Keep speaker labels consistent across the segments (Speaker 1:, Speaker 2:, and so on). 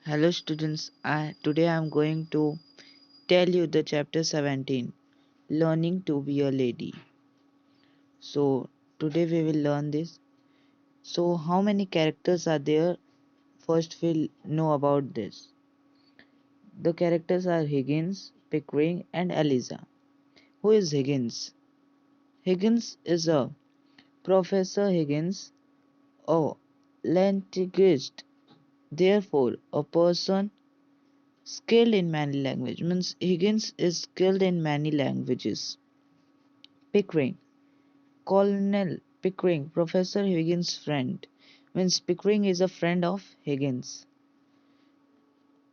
Speaker 1: Hello students, today I am going to tell you the chapter 17, Learning to be a Lady. So today we will learn this. So how many characters are there? First we'll know about this. The characters are Higgins, Pickering and Eliza. Who is Higgins? Higgins is a Professor Higgins, a linguist, therefore a person skilled in many languages. Means Higgins is skilled in many languages. Pickering, Colonel Pickering, Professor Higgins' friend, means Pickering is a friend of Higgins.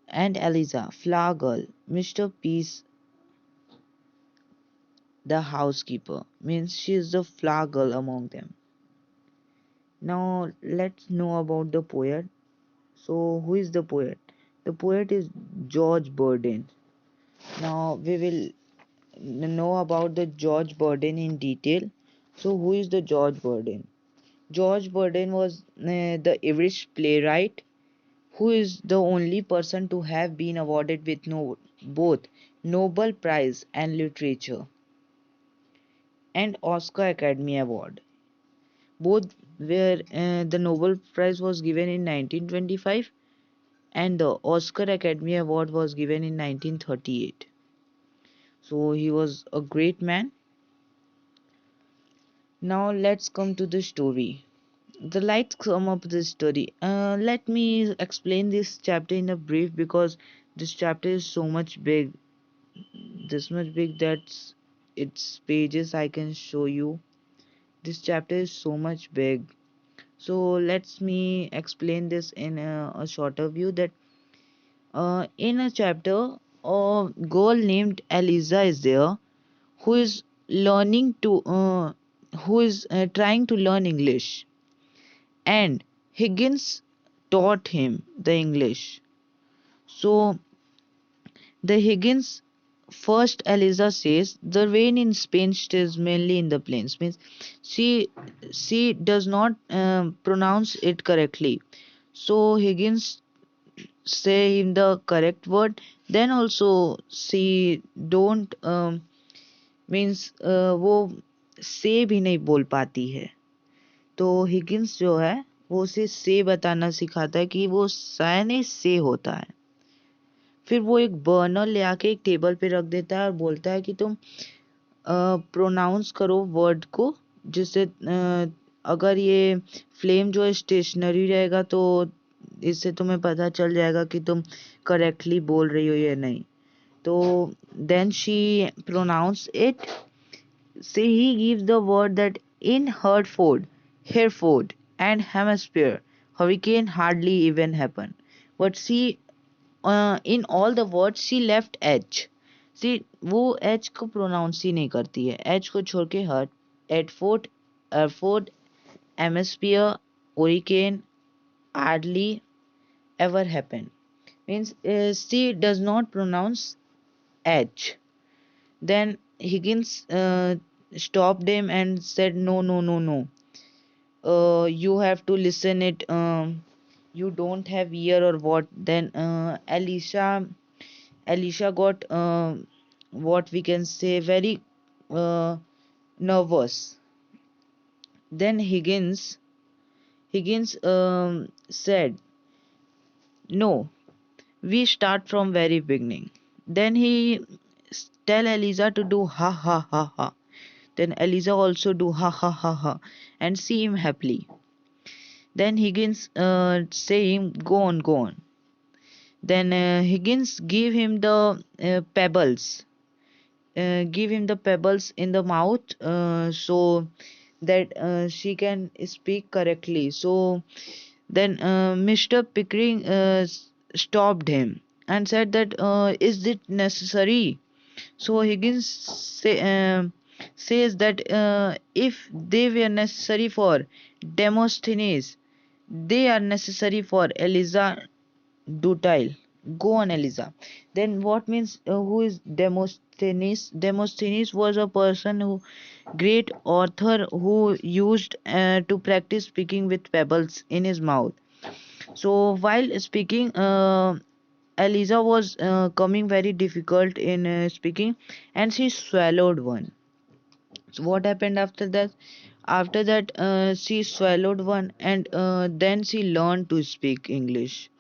Speaker 1: And Eliza, flower girl, Mr. Peace, the housekeeper, means she is the flower girl among them. Now let's know about the poet. So who is the poet? The poet is George Burden. Now we will know about the George Burden in detail. So who is the George Burden? George Burden was the Irish playwright who is the only person to have been awarded with both Nobel Prize and Literature and Oscar Academy Award. Both were the Nobel Prize was given in 1925 and the Oscar Academy Award was given in 1938. So he was a great man. Now let's come to the story. The lights come up this story. Let me explain this chapter in a brief because this chapter is so much big, this much big that its pages I can show you. This chapter is so much big. So let me explain this in a shorter view that in a chapter a girl named Eliza is there who is learning to who is trying to learn English, and Higgins taught him the English. So the Higgins first Eliza says the rain in Spain stays mainly in the plains. Means she does not pronounce it correctly. So Higgins say him the correct word. Then also she don't means वो से भी नहीं बोल पाती है. तो Higgins जो है वो उसे से बताना सिखाता है कि वो साय से होता है. फिर वो एक बर्नर ले आके एक टेबल पे रख देता है और बोलता है कि तुम प्रोनाउंस करो वर्ड को, जिससे अगर ये फ्लेम जो है स्टेशनरी रहेगा तो इससे तुम्हें पता चल जाएगा कि तुम करेक्टली बोल रही हो या नहीं. तो then she pronounce it. Say he gives the word that in Hereford and Hemisphere hurricane hardly even happen, but she in all the words she left H. सी वो एच को प्रोनाउंस ही नहीं करती है. एच को छोड़ के hurt, Hertford, Hereford, Hampshire, hurricane, hardly ever happen. Means she does not pronounce H. Then Higgins stopped him and said, no, no, no, no. You have to listen it. You don't have ear or what. Then Alicia got what we can say very uh, nervous. Then Higgins said, no, we start from very beginning. Then he tell Eliza to do ha ha ha ha. Then Eliza also do ha ha ha ha and see him happily. Then Higgins say him go on, go on. Then Higgins give him the give him the pebbles in the mouth so that she can speak correctly. So then Mr. Pickering stopped him and said that is it necessary? So Higgins says that if they were necessary for Demosthenes, they are necessary for Eliza Dutile. Go on, Eliza. Then what means who is Demosthenes? Demosthenes was a person who great author who used to practice speaking with pebbles in his mouth. So while speaking, Eliza was coming very difficult in speaking, and she swallowed one. So what happened after that? After that, she swallowed one, and then she learned to speak English.